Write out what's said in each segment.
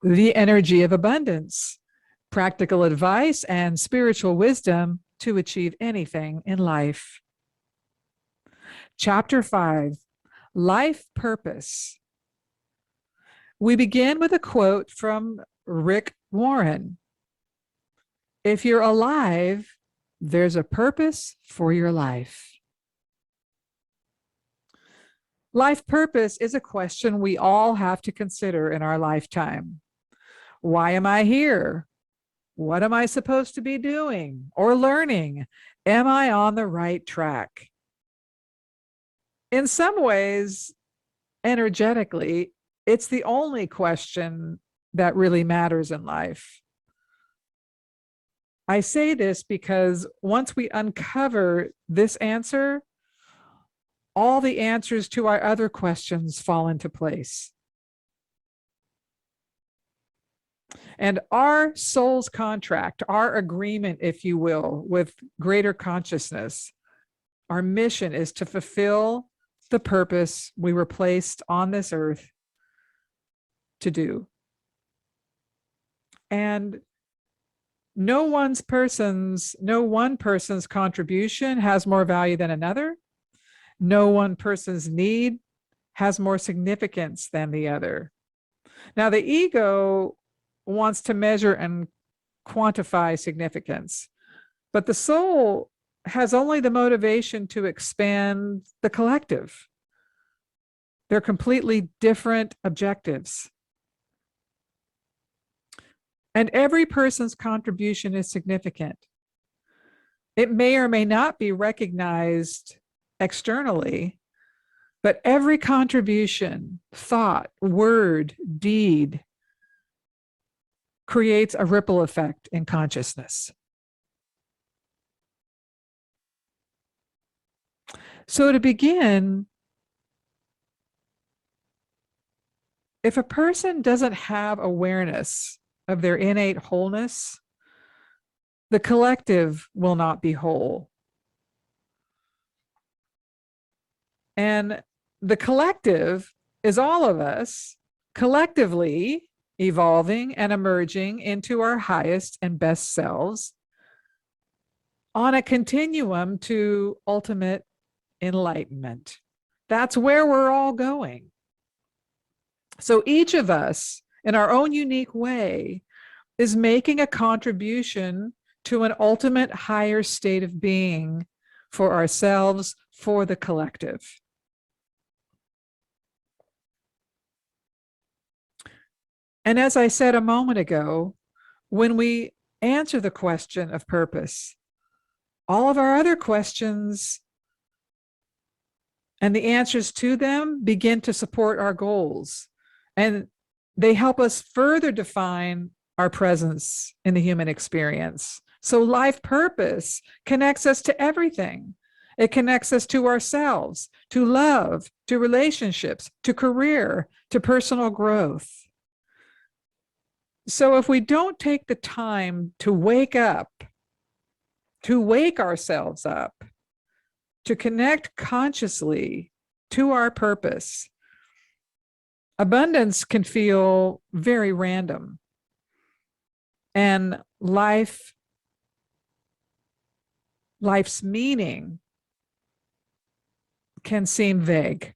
the energy of abundance, practical advice, and spiritual wisdom to achieve anything in life. Chapter 5, Life Purpose. We begin with a quote from Rick Warren. If you're alive, there's a purpose for your life. Life purpose is a question we all have to consider in our lifetime. Why am I here? What am I supposed to be doing or learning? Am I on the right track? In some ways, energetically, it's the only question that really matters in life. I say this because once we uncover this answer, all the answers to our other questions fall into place. And our soul's contract, our agreement, if you will, with greater consciousness, our mission is to fulfill the purpose we were placed on this earth to do. And no one person's contribution has more value than another. No one person's need has more significance than the other. Now, the ego wants to measure and quantify significance, but the soul has only the motivation to expand the collective. They're completely different objectives. And every person's contribution is significant. It may or may not be recognized externally, but every contribution, thought, word, deed creates a ripple effect in consciousness. So to begin, if a person doesn't have awareness of their innate wholeness, the collective will not be whole. And the collective is all of us collectively evolving and emerging into our highest and best selves on a continuum to ultimate enlightenment. That's where we're all going. So each of us, in our own unique way, is making a contribution to an ultimate higher state of being for ourselves, for the collective. And as I said a moment ago, when we answer the question of purpose, all of our other questions and the answers to them begin to support our goals. And they help us further define our presence in the human experience. So life purpose connects us to everything. It connects us to ourselves, to love, to relationships, to career, to personal growth. So if we don't take the time to wake up, to wake ourselves up, to connect consciously to our purpose, abundance can feel very random. And life's meaning can seem vague.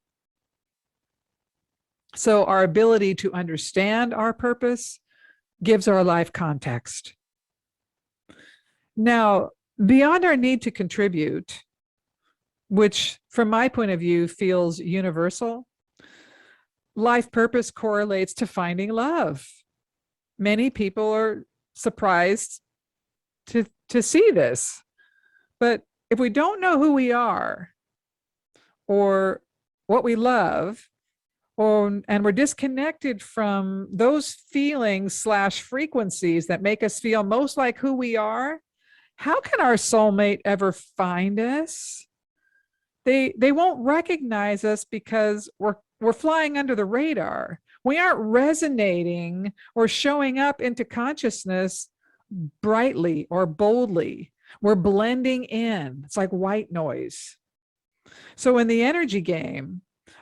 So our ability to understand our purpose gives our life context. Now, beyond our need to contribute, which from my point of view feels universal, life purpose correlates to finding love. Many people are surprised to see this. But if we don't know who we are or what we love, and we're disconnected from those feelings / frequencies that make us feel most like who we are, how can our soulmate ever find us? They won't recognize us because we're flying under the radar. We aren't resonating or showing up into consciousness brightly or boldly. We're blending in. It's like white noise. So in the energy game,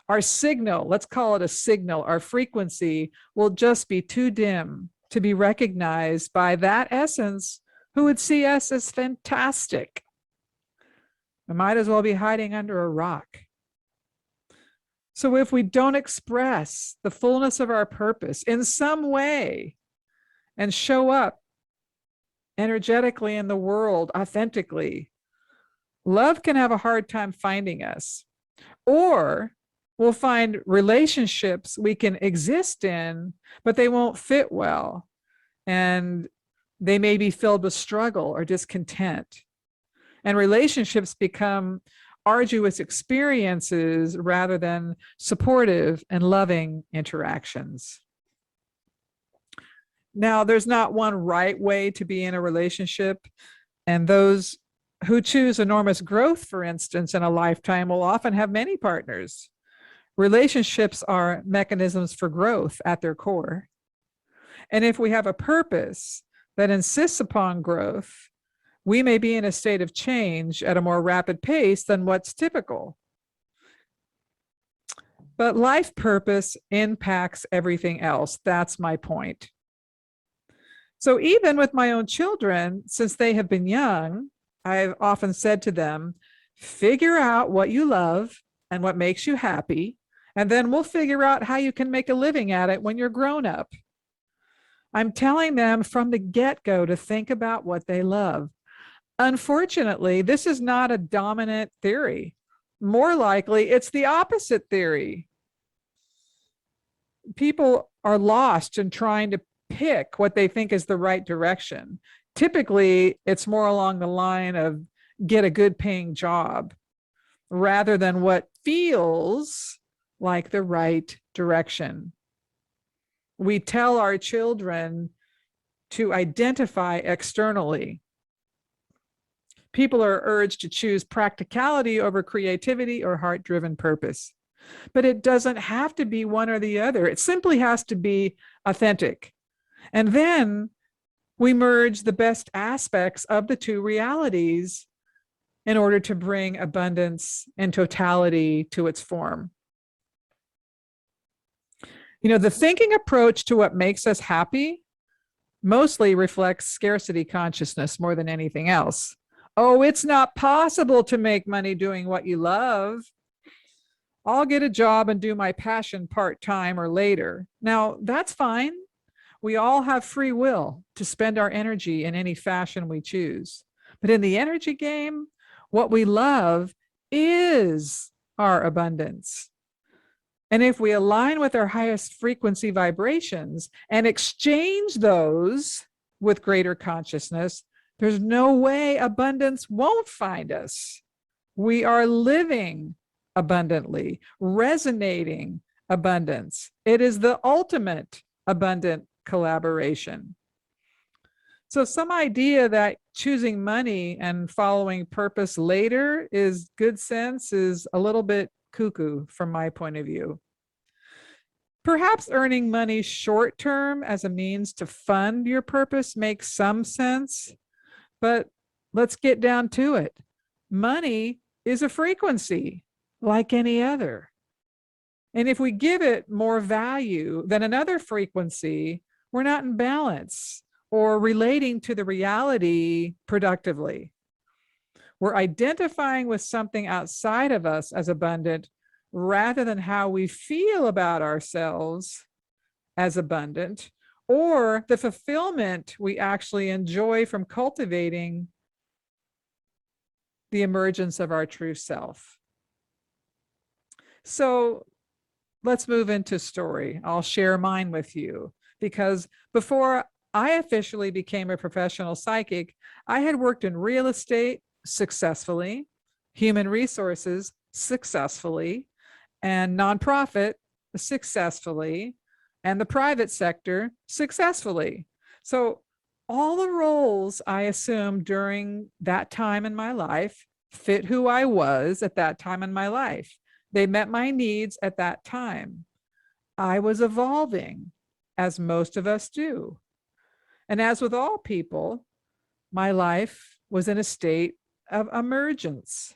Our signal, let's call it a signal, our frequency will just be too dim to be recognized by that essence who would see us as fantastic. We might as well be hiding under a rock. So if we don't express the fullness of our purpose in some way and show up energetically in the world authentically, love can have a hard time finding us. Or we'll find relationships we can exist in, but they won't fit well. And they may be filled with struggle or discontent. And relationships become arduous experiences rather than supportive and loving interactions. Now, there's not one right way to be in a relationship, and those who choose enormous growth, for instance, in a lifetime will often have many partners. Relationships are mechanisms for growth at their core. And if we have a purpose that insists upon growth, we may be in a state of change at a more rapid pace than what's typical. But life purpose impacts everything else. That's my point. So even with my own children, since they have been young, I've often said to them, figure out what you love and what makes you happy, and then we'll figure out how you can make a living at it when you're grown up. I'm telling them from the get-go to think about what they love. Unfortunately, this is not a dominant theory. More likely, it's the opposite theory. People are lost in trying to pick what they think is the right direction. Typically, it's more along the line of get a good paying job rather than what feels like the right direction. We tell our children to identify externally. People are urged to choose practicality over creativity or heart-driven purpose. But it doesn't have to be one or the other. It simply has to be authentic. And then we merge the best aspects of the two realities in order to bring abundance and totality to its form. You know, the thinking approach to what makes us happy mostly reflects scarcity consciousness more than anything else. Oh, it's not possible to make money doing what you love. I'll get a job and do my passion part-time or later. Now, that's fine. We all have free will to spend our energy in any fashion we choose. But in the energy game, what we love is our abundance. And if we align with our highest frequency vibrations and exchange those with greater consciousness, there's no way abundance won't find us. We are living abundantly, resonating abundance. It is the ultimate abundant collaboration. So some idea that choosing money and following purpose later is good sense is a little bit cuckoo from my point of view. Perhaps earning money short term as a means to fund your purpose makes some sense, but let's get down to it. Money is a frequency like any other. And if we give it more value than another frequency, we're not in balance or relating to the reality productively. We're identifying with something outside of us as abundant rather than how we feel about ourselves as abundant, or the fulfillment we actually enjoy from cultivating the emergence of our true self. So let's move into story. I'll share mine with you because before I officially became a professional psychic, I had worked in real estate successfully, human resources successfully, and nonprofit successfully, and the private sector successfully. So all the roles I assumed during that time in my life fit who I was at that time in my life. They met my needs at that time. I was evolving, as most of us do. And as with all people, my life was in a state of emergence.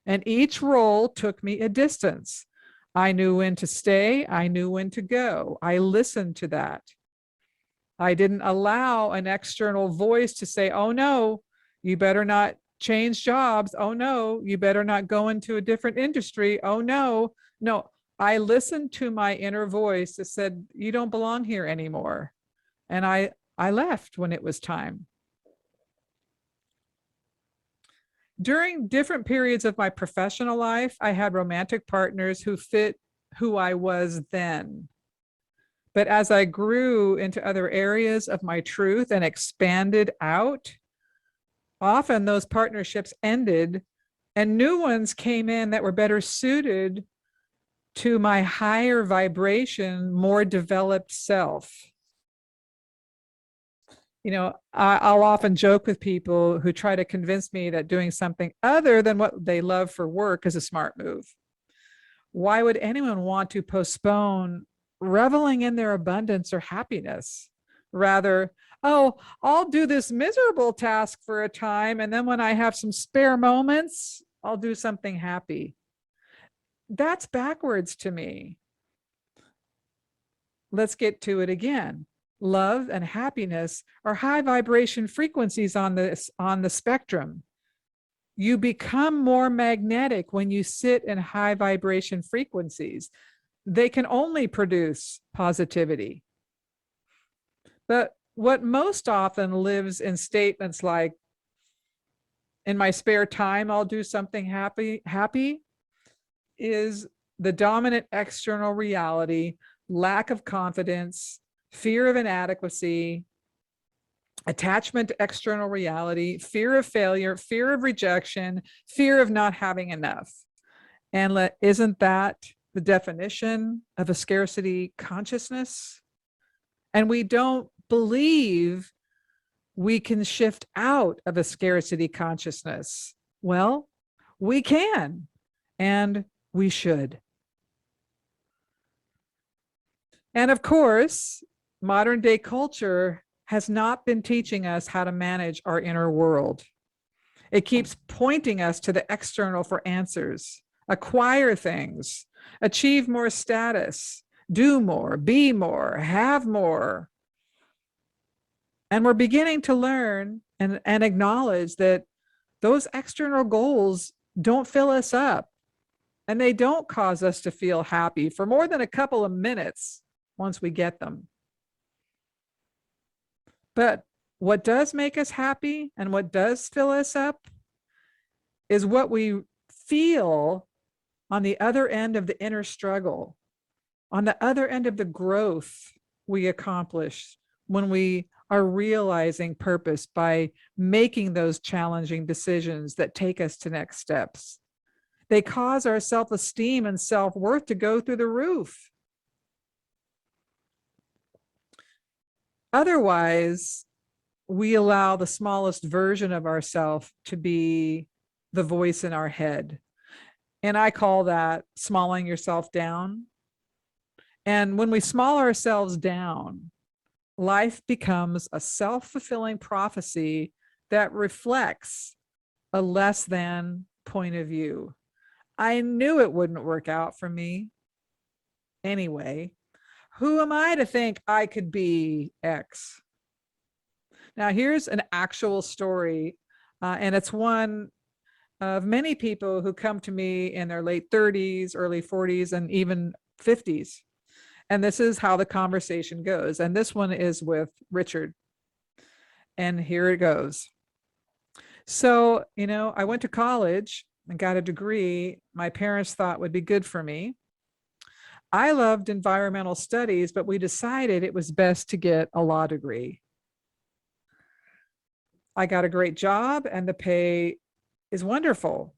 And each role took me a distance. I knew when to stay. I knew when to go. I listened to that. I didn't allow an external voice to say, oh no, you better not change jobs. Oh no, you better not go into a different industry. Oh no. No, I listened to my inner voice that said, you don't belong here anymore. And I left when it was time. During different periods of my professional life, I had romantic partners who fit who I was then. But as I grew into other areas of my truth and expanded out, often those partnerships ended and new ones came in that were better suited to my higher vibration, more developed self. You know, I'll often joke with people who try to convince me that doing something other than what they love for work is a smart move. Why would anyone want to postpone reveling in their abundance or happiness? Rather, oh, I'll do this miserable task for a time, and then when I have some spare moments, I'll do something happy. That's backwards to me. Let's get to it again. Love and happiness are high vibration frequencies on the spectrum. You become more magnetic when you sit in high vibration frequencies. They can only produce positivity. But what most often lives in statements like, in my spare time, I'll do something happy, is the dominant external reality, lack of confidence, fear of inadequacy, attachment to external reality, fear of failure, fear of rejection, fear of not having enough. And isn't that the definition of a scarcity consciousness? And we don't believe we can shift out of a scarcity consciousness. Well, we can, and we should. And of course, modern day culture has not been teaching us how to manage our inner world. It keeps pointing us to the external for answers, acquire things, achieve more status, do more, be more, have more. And we're beginning to learn and acknowledge that those external goals don't fill us up and they don't cause us to feel happy for more than a couple of minutes once we get them. But what does make us happy and what does fill us up is what we feel on the other end of the inner struggle, on the other end of the growth we accomplish when we are realizing purpose by making those challenging decisions that take us to next steps. They cause our self-esteem and self-worth to go through the roof. Otherwise, we allow the smallest version of ourselves to be the voice in our head. And I call that smalling yourself down. And when we small ourselves down, life becomes a self-fulfilling prophecy that reflects a less than point of view. I knew it wouldn't work out for me anyway. Who am I to think I could be X? Now, here's an actual story, and it's one of many people who come to me in their late 30s, early 40s, and even 50s. And this is how the conversation goes. And this one is with Richard. And here it goes. So, I went to college and got a degree my parents thought would be good for me. I loved environmental studies, but we decided it was best to get a law degree. I got a great job and the pay is wonderful,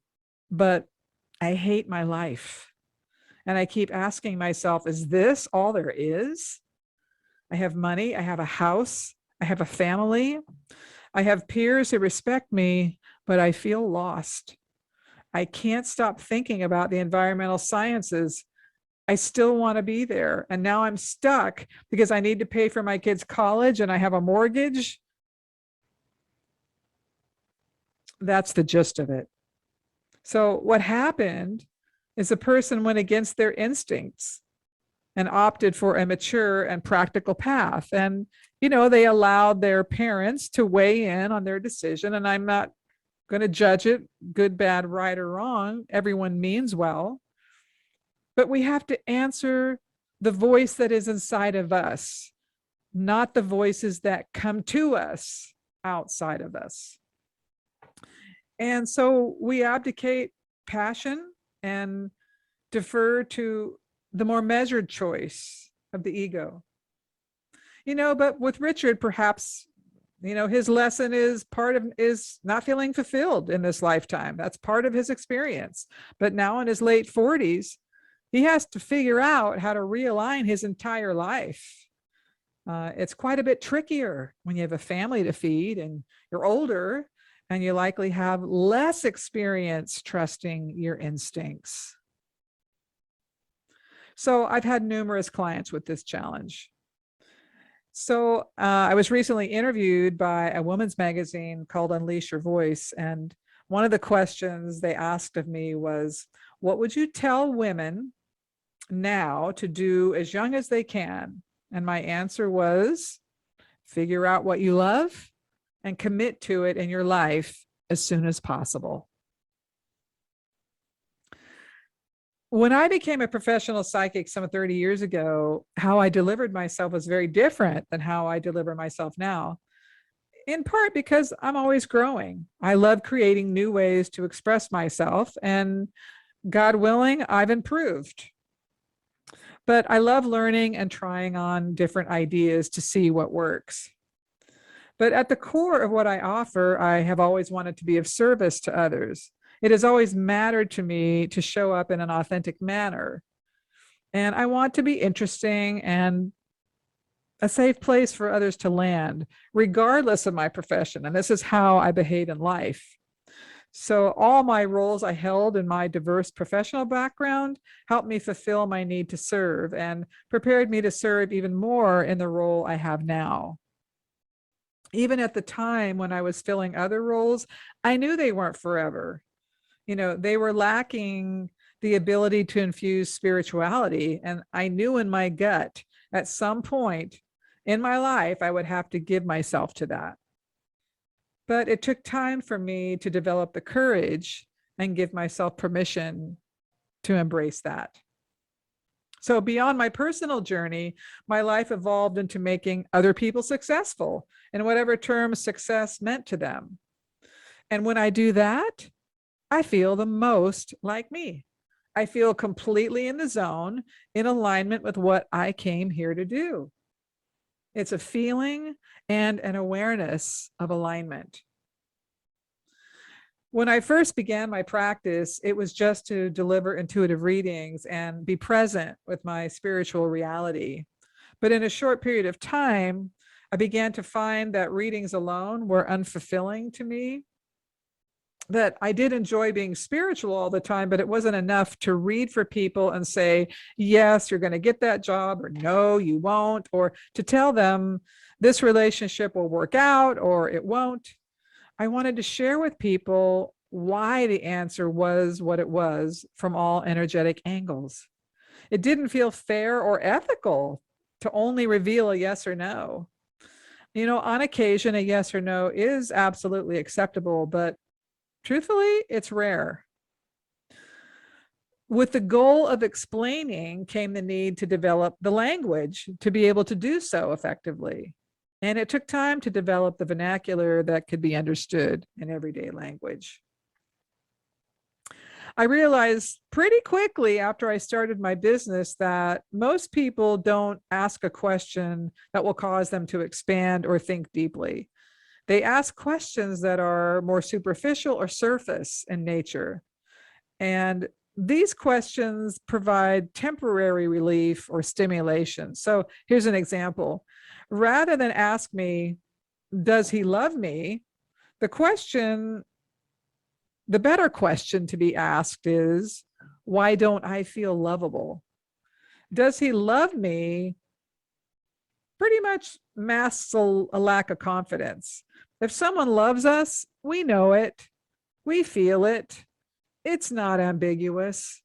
but I hate my life. And I keep asking myself, is this all there is? I have money, I have a house, I have a family, I have peers who respect me, but I feel lost. I can't stop thinking about the environmental sciences. I still want to be there. And now I'm stuck because I need to pay for my kids' college and I have a mortgage. That's the gist of it. So what happened is a person went against their instincts and opted for a mature and practical path. And, they allowed their parents to weigh in on their decision. And I'm not going to judge it, good, bad, right, or wrong. Everyone means well. But we have to answer the voice that is inside of us, not the voices that come to us outside of us. And so we abdicate passion and defer to the more measured choice of the ego. But with Richard, perhaps, his lesson is not feeling fulfilled in this lifetime. That's part of his experience. But now in his late 40s, he has to figure out how to realign his entire life. It's quite a bit trickier when you have a family to feed and you're older and you likely have less experience trusting your instincts. So I've had numerous clients with this challenge. So I was recently interviewed by a women's magazine called Unleash Your Voice. And one of the questions they asked of me was, what would you tell women now to do as young as they can? And my answer was, figure out what you love and commit to it in your life as soon as possible. When I became a professional psychic some 30 years ago, how I delivered myself was very different than how I deliver myself now, in part because I'm always growing. I love creating new ways to express myself, and God willing, I've improved. But I love learning and trying on different ideas to see what works. But at the core of what I offer, I have always wanted to be of service to others. It has always mattered to me to show up in an authentic manner. And I want to be interesting and a safe place for others to land, regardless of my profession. And this is how I behave in life. So all my roles I held in my diverse professional background helped me fulfill my need to serve and prepared me to serve even more in the role I have now. Even at the time when I was filling other roles, I knew they weren't forever. They were lacking the ability to infuse spirituality. And I knew in my gut at some point in my life, I would have to give myself to that. But it took time for me to develop the courage and give myself permission to embrace that. So beyond my personal journey, my life evolved into making other people successful in whatever terms success meant to them. And when I do that, I feel the most like me. I feel completely in the zone, in alignment with what I came here to do. It's a feeling and an awareness of alignment. When I first began my practice, it was just to deliver intuitive readings and be present with my spiritual reality. But in a short period of time, I began to find that readings alone were unfulfilling to me. That I did enjoy being spiritual all the time, but it wasn't enough to read for people and say, yes, you're going to get that job, or no, you won't, or to tell them this relationship will work out or it won't. I wanted to share with people why the answer was what it was from all energetic angles. It didn't feel fair or ethical to only reveal a yes or no. On occasion, a yes or no is absolutely acceptable, but truthfully, it's rare. With the goal of explaining came the need to develop the language to be able to do so effectively. And it took time to develop the vernacular that could be understood in everyday language. I realized pretty quickly after I started my business that most people don't ask a question that will cause them to expand or think deeply. They ask questions that are more superficial or surface in nature. And these questions provide temporary relief or stimulation. So here's an example. Rather than ask me, does he love me? The better question to be asked is, why don't I feel lovable? Does he love me? Pretty much masks a lack of confidence. If someone loves us, we know it, we feel it, it's not ambiguous.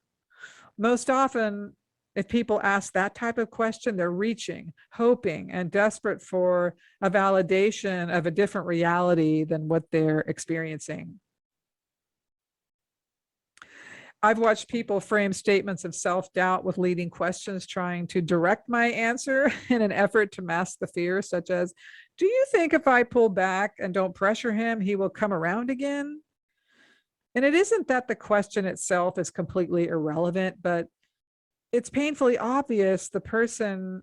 Most often, if people ask that type of question, they're reaching, hoping, and desperate for a validation of a different reality than what they're experiencing. I've watched people frame statements of self-doubt with leading questions trying to direct my answer in an effort to mask the fear, such as, do you think if I pull back and don't pressure him, he will come around again? And it isn't that the question itself is completely irrelevant, but it's painfully obvious the person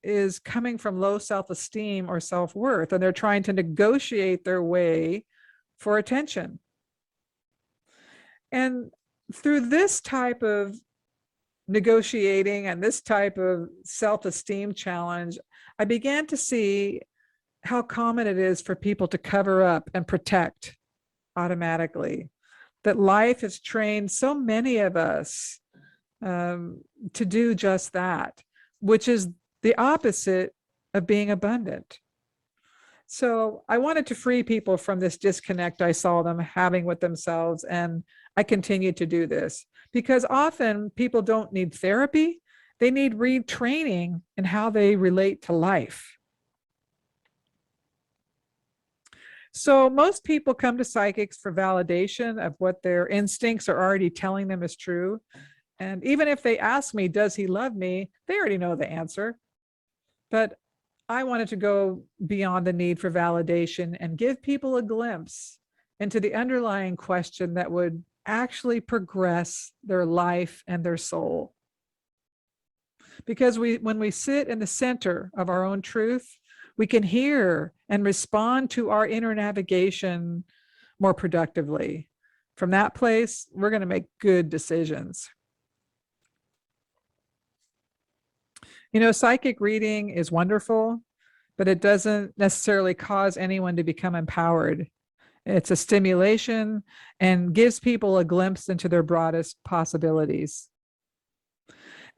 is coming from low self-esteem or self-worth, and they're trying to negotiate their way for attention. And through this type of negotiating and this type of self-esteem challenge, I began to see how common it is for people to cover up and protect automatically. That life has trained so many of us to do just that, which is the opposite of being abundant. So I wanted to free people from this disconnect I saw them having with themselves, and I continue to do this because often people don't need therapy, they need retraining in how they relate to life. So most people come to psychics for validation of what their instincts are already telling them is true. And even if they ask me, does he love me? They already know the answer. But I wanted to go beyond the need for validation and give people a glimpse into the underlying question that would actually progress their life and their soul. Because when we sit in the center of our own truth, we can hear and respond to our inner navigation more productively. From that place, we're going to make good decisions. You know, psychic reading is wonderful, but it doesn't necessarily cause anyone to become empowered. It's a stimulation and gives people a glimpse into their broadest possibilities.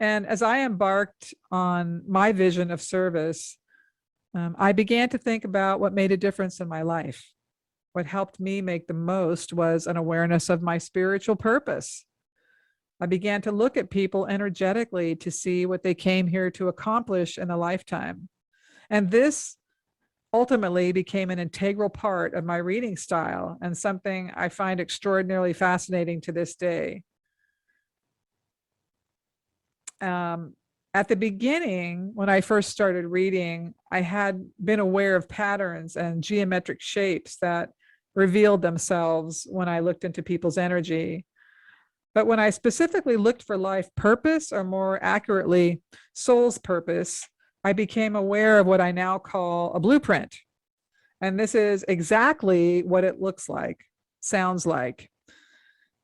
And as I embarked on my vision of service, I began to think about what made a difference in my life. What helped me make the most was an awareness of my spiritual purpose. I began to look at people energetically to see what they came here to accomplish in a lifetime. And this ultimately became an integral part of my reading style and something I find extraordinarily fascinating to this day. At the beginning, when I first started reading, I had been aware of patterns and geometric shapes that revealed themselves when I looked into people's energy. But when I specifically looked for life purpose, or more accurately, soul's purpose, I became aware of what I now call a blueprint. And this is exactly what it looks like, sounds like.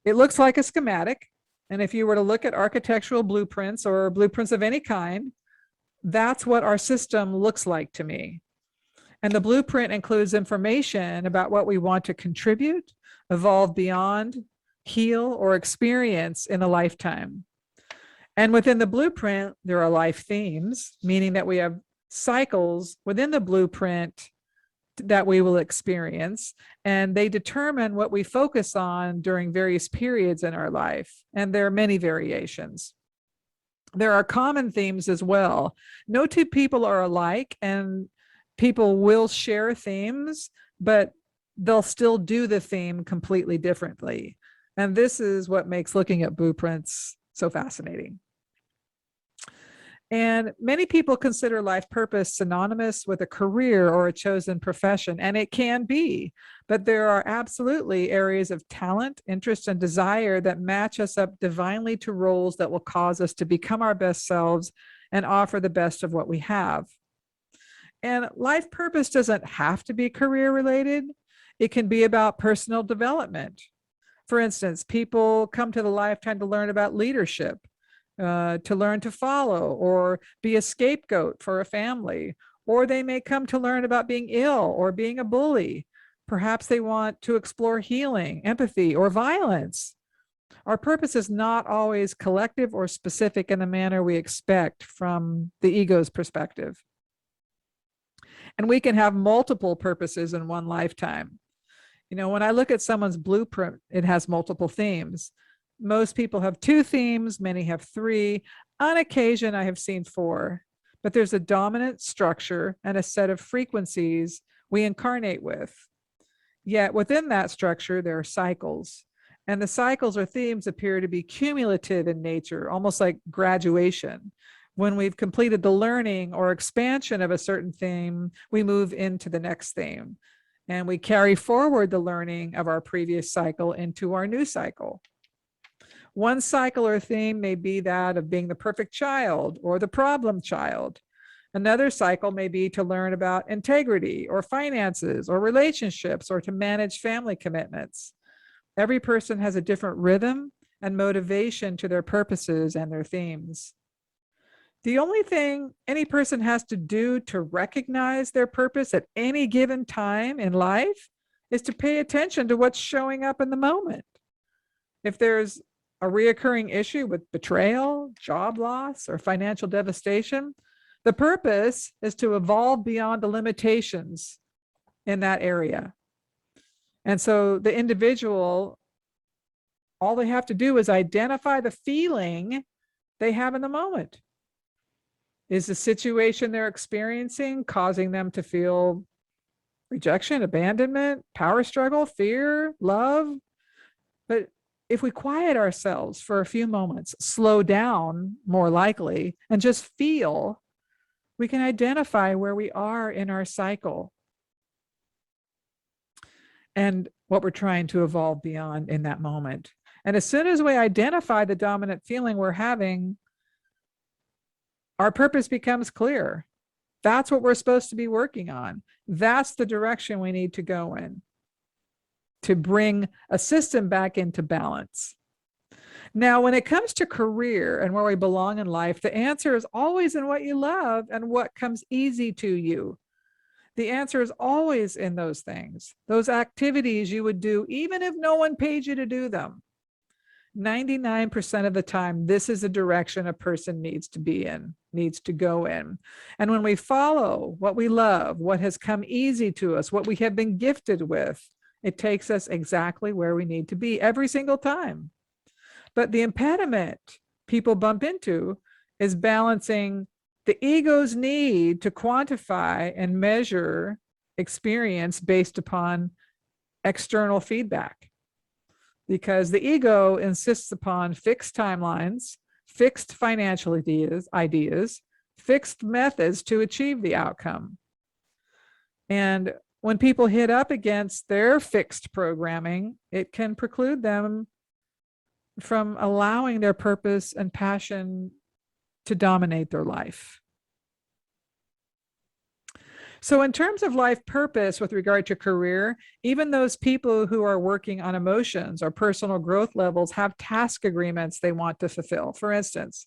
It looks like a schematic. And if you were to look at architectural blueprints or blueprints of any kind, that's what our system looks like to me. And the blueprint includes information about what we want to contribute, evolve beyond, heal, or experience in a lifetime. And within the blueprint, there are life themes, meaning that we have cycles within the blueprint that we will experience, and they determine what we focus on during various periods in our life. And there are many variations. There are common themes as well. No two people are alike, and people will share themes, but they'll still do the theme completely differently. And this is what makes looking at blueprints so fascinating. And many people consider life purpose synonymous with a career or a chosen profession, and it can be, but there are absolutely areas of talent, interest, and desire that match us up divinely to roles that will cause us to become our best selves and offer the best of what we have. And life purpose doesn't have to be career related. It can be about personal development. For instance, people come to the lifetime to learn about leadership, to learn to follow or be a scapegoat for a family, or they may come to learn about being ill or being a bully. Perhaps they want to explore healing, empathy, or violence. Our purpose is not always collective or specific in the manner we expect from the ego's perspective. And we can have multiple purposes in one lifetime. You know, when I look at someone's blueprint, it has multiple themes. Most people have 2 themes, many have 3. On occasion, I have seen 4, but there's a dominant structure and a set of frequencies we incarnate with. Yet within that structure, there are cycles. And the cycles or themes appear to be cumulative in nature, almost like graduation. When we've completed the learning or expansion of a certain theme, we move into the next theme. And we carry forward the learning of our previous cycle into our new cycle. One cycle or theme may be that of being the perfect child or the problem child. Another cycle may be to learn about integrity or finances or relationships or to manage family commitments. Every person has a different rhythm and motivation to their purposes and their themes. The only thing any person has to do to recognize their purpose at any given time in life is to pay attention to what's showing up in the moment. If there's a reoccurring issue with betrayal, job loss, or financial devastation, the purpose is to evolve beyond the limitations in that area. And so the individual, all they have to do is identify the feeling they have in the moment. Is the situation they're experiencing causing them to feel rejection, abandonment, power struggle, fear, love? But if we quiet ourselves for a few moments, slow down more likely, and just feel, we can identify where we are in our cycle and what we're trying to evolve beyond in that moment. And as soon as we identify the dominant feeling we're having, our purpose becomes clear. That's what we're supposed to be working on. That's the direction we need to go in to bring a system back into balance. Now, when it comes to career and where we belong in life, the answer is always in what you love and what comes easy to you. The answer is always in those things, those activities you would do even if no one paid you to do them. 99% of the time, this is a direction a person needs to be in, needs to go in. And when we follow what we love, what has come easy to us, what we have been gifted with, it takes us exactly where we need to be every single time. But the impediment people bump into is balancing the ego's need to quantify and measure experience based upon external feedback. Because the ego insists upon fixed timelines, fixed financial ideas, fixed methods to achieve the outcome. And when people hit up against their fixed programming, it can preclude them from allowing their purpose and passion to dominate their life. So in terms of life purpose with regard to career, even those people who are working on emotions or personal growth levels have task agreements they want to fulfill. For instance,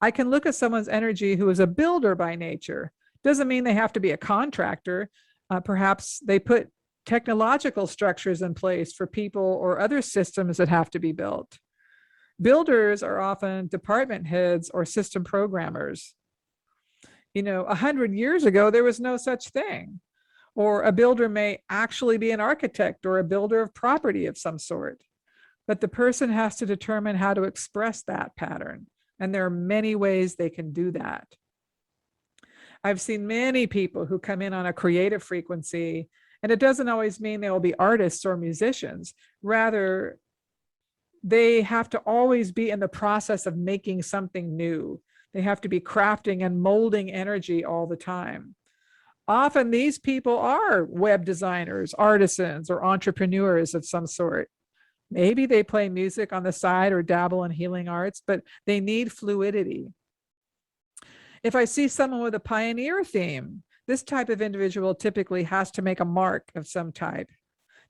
I can look at someone's energy who is a builder by nature. Doesn't mean they have to be a contractor. Perhaps they put technological structures in place for people or other systems that have to be built. Builders are often department heads or system programmers. 100 years ago, there was no such thing. Or a builder may actually be an architect or a builder of property of some sort. But the person has to determine how to express that pattern. And there are many ways they can do that. I've seen many people who come in on a creative frequency, and it doesn't always mean they will be artists or musicians. Rather, they have to always be in the process of making something new. They have to be crafting and molding energy all the time. Often these people are web designers, artisans, or entrepreneurs of some sort. Maybe they play music on the side or dabble in healing arts, but they need fluidity. If I see someone with a pioneer theme, this type of individual typically has to make a mark of some type.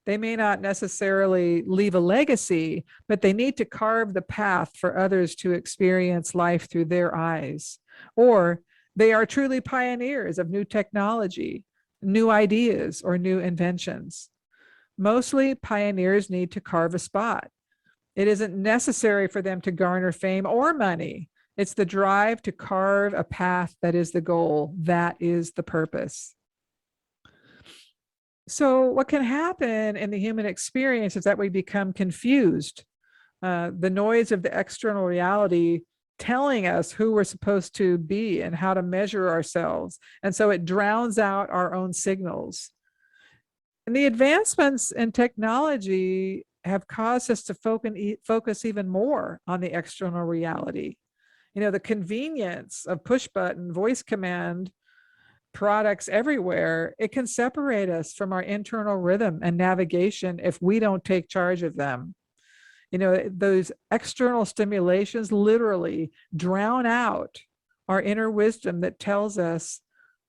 They may not necessarily leave a legacy, but they need to carve the path for others to experience life through their eyes. Or they are truly pioneers of new technology, new ideas, or new inventions. Mostly, pioneers need to carve a spot. It isn't necessary for them to garner fame or money. It's the drive to carve a path that is the goal. That is the purpose. So what can happen in the human experience is that we become confused the noise of the external reality telling us who we're supposed to be and how to measure ourselves. And so it drowns out our own signals. And the advancements in technology have caused us to focus even more on the external reality. The convenience of push button voice command products everywhere, it can separate us from our internal rhythm and navigation if we don't take charge of them. Those external stimulations literally drown out our inner wisdom that tells us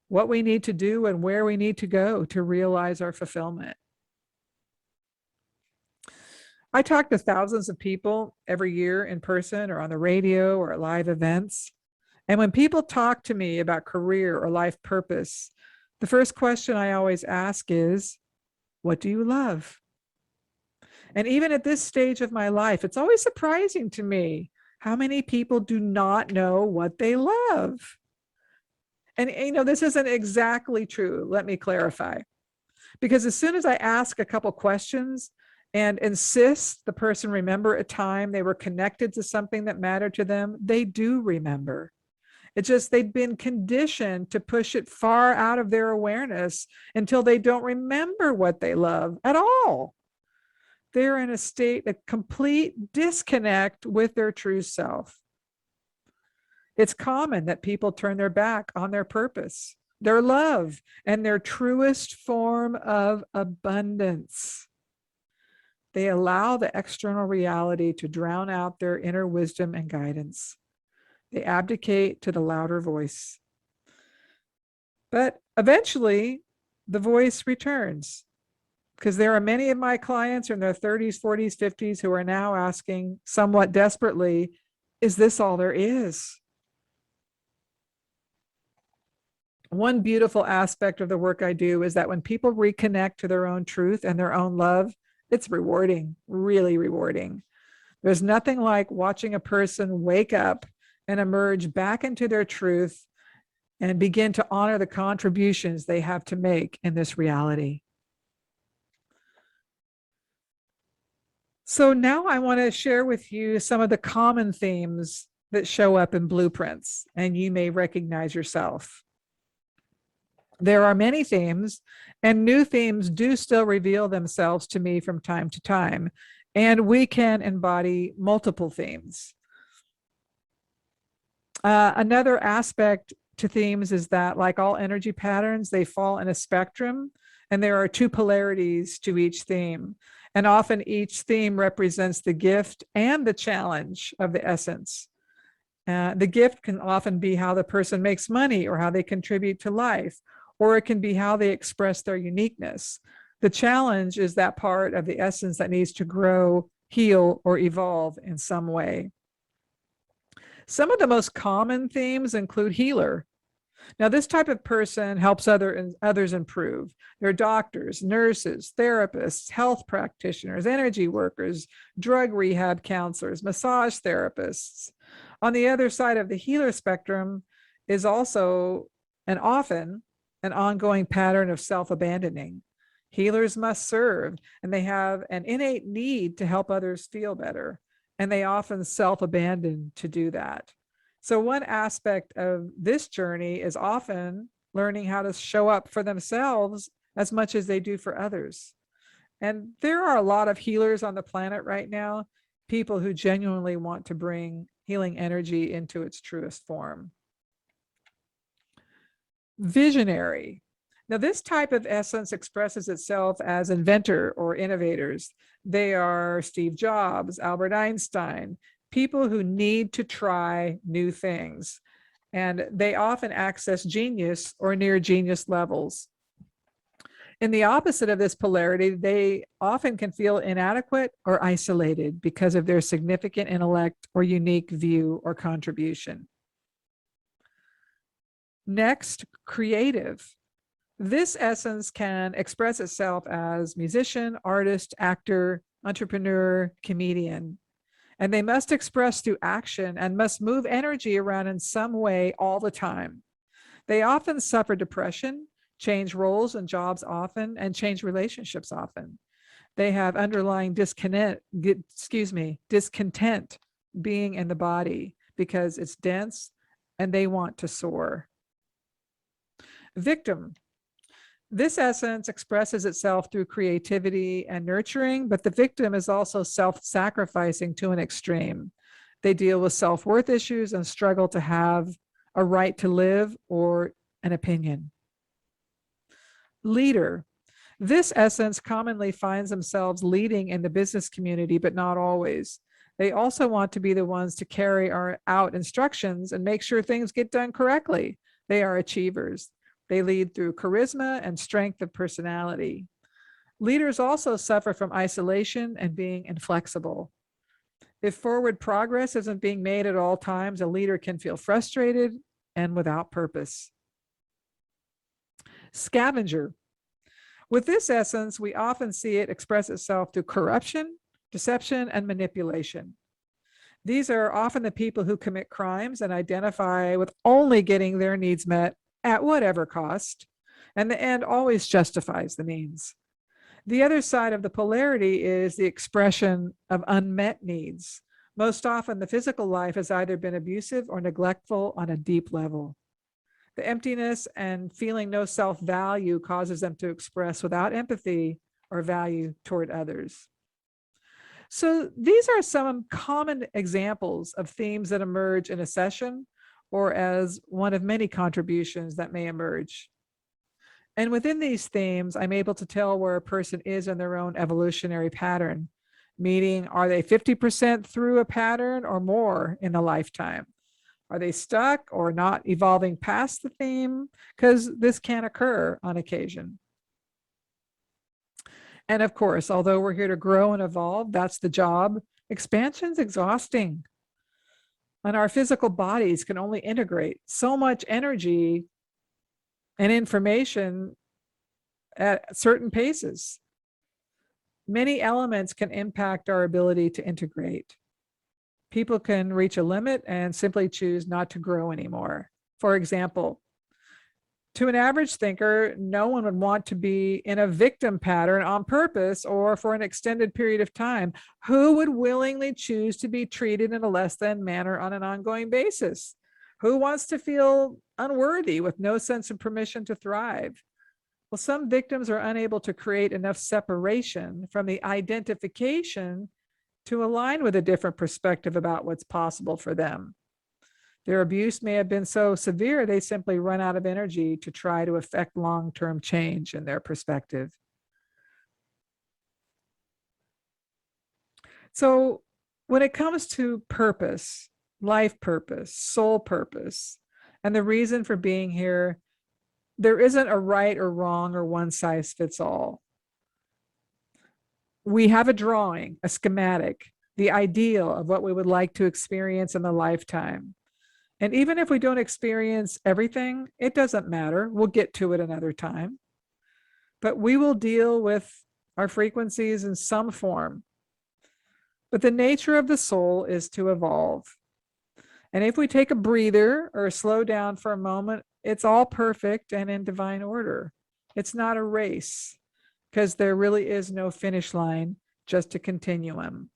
what we need to do and where we need to go to realize our fulfillment. I talk to thousands of people every year in person or on the radio or at live events. And when people talk to me about career or life purpose, the first question I always ask is, what do you love? And even at this stage of my life, it's always surprising to me how many people do not know what they love. And this isn't exactly true. Let me clarify. Because as soon as I ask a couple questions and insist the person remember a time they were connected to something that mattered to them, they do remember. It's just they've been conditioned to push it far out of their awareness until they don't remember what they love at all. They're in a state of complete disconnect with their true self. It's common that people turn their back on their purpose, their love, and their truest form of abundance. They allow the external reality to drown out their inner wisdom and guidance. They abdicate to the louder voice. But eventually, the voice returns, because there are many of my clients in their 30s, 40s, 50s who are now asking somewhat desperately, is this all there is? One beautiful aspect of the work I do is that when people reconnect to their own truth and their own love, it's rewarding, really rewarding. There's nothing like watching a person wake up and emerge back into their truth and begin to honor the contributions they have to make in this reality. So now I want to share with you some of the common themes that show up in blueprints, and you may recognize yourself. There are many themes, and new themes do still reveal themselves to me from time to time, and we can embody multiple themes. Another aspect to themes is that, like all energy patterns, they fall in a spectrum, and there are two polarities to each theme. And often each theme represents the gift and the challenge of the essence. The gift can often be how the person makes money or how they contribute to life, or it can be how they express their uniqueness. The challenge is that part of the essence that needs to grow, heal, or evolve in some way. Some of the most common themes include healer. Now, this type of person helps others improve. They're doctors, nurses, therapists, health practitioners, energy workers, drug rehab counselors, massage therapists. On the other side of the healer spectrum is also and often an ongoing pattern of self-abandoning. Healers must serve, and they have an innate need to help others feel better, and they often self-abandon to do that. So one aspect of this journey is often learning how to show up for themselves as much as they do for others. And there are a lot of healers on the planet right now, people who genuinely want to bring healing energy into its truest form. Visionary. Now, this type of essence expresses itself as inventor or innovators. They are Steve Jobs, Albert Einstein, people who need to try new things. And they often access genius or near genius levels. In the opposite of this polarity, they often can feel inadequate or isolated because of their significant intellect or unique view or contribution. Next, creative. This essence can express itself as musician, artist, actor, entrepreneur, comedian. And they must express through action and must move energy around in some way all the time. They often suffer depression, change roles and jobs often, and change relationships often. They have underlying discontent being in the body because it's dense and they want to soar. Victim. This essence expresses itself through creativity and nurturing, but the victim is also self-sacrificing to an extreme. They deal with self-worth issues and struggle to have a right to live or an opinion. Leader. This essence commonly finds themselves leading in the business community, but not always. They also want to be the ones to carry out instructions and make sure things get done correctly. They are achievers. They lead through charisma and strength of personality. Leaders also suffer from isolation and being inflexible. If forward progress isn't being made at all times, a leader can feel frustrated and without purpose. Scavenger. With this essence, we often see it express itself through corruption, deception, and manipulation. These are often the people who commit crimes and identify with only getting their needs met at whatever cost, and the end always justifies the means. The other side of the polarity is the expression of unmet needs. Most often, the physical life has either been abusive or neglectful on a deep level. The emptiness and feeling no self-value causes them to express without empathy or value toward others. So these are some common examples of themes that emerge in a session or as one of many contributions that may emerge. And within these themes, I'm able to tell where a person is in their own evolutionary pattern, meaning are they 50% through a pattern or more in a lifetime? Are they stuck or not evolving past the theme? Because this can occur on occasion. And of course, although we're here to grow and evolve, that's the job. Expansion's exhausting. And our physical bodies can only integrate so much energy and information at certain paces. Many elements can impact our ability to integrate. People can reach a limit and simply choose not to grow anymore. For example, to an average thinker, no one would want to be in a victim pattern on purpose or for an extended period of time. Who would willingly choose to be treated in a less than manner on an ongoing basis? Who wants to feel unworthy with no sense of permission to thrive? Well, some victims are unable to create enough separation from the identification to align with a different perspective about what's possible for them. Their abuse may have been so severe, they simply run out of energy to try to affect long-term change in their perspective. So when it comes to purpose, life purpose, soul purpose, and the reason for being here, there isn't a right or wrong or one size fits all. We have a drawing, a schematic, the ideal of what we would like to experience in the lifetime. And even if we don't experience everything, it doesn't matter. We'll get to it another time. But we will deal with our frequencies in some form. But the nature of the soul is to evolve. And if we take a breather or slow down for a moment, it's all perfect and in divine order. It's not a race because there really is no finish line, just a continuum.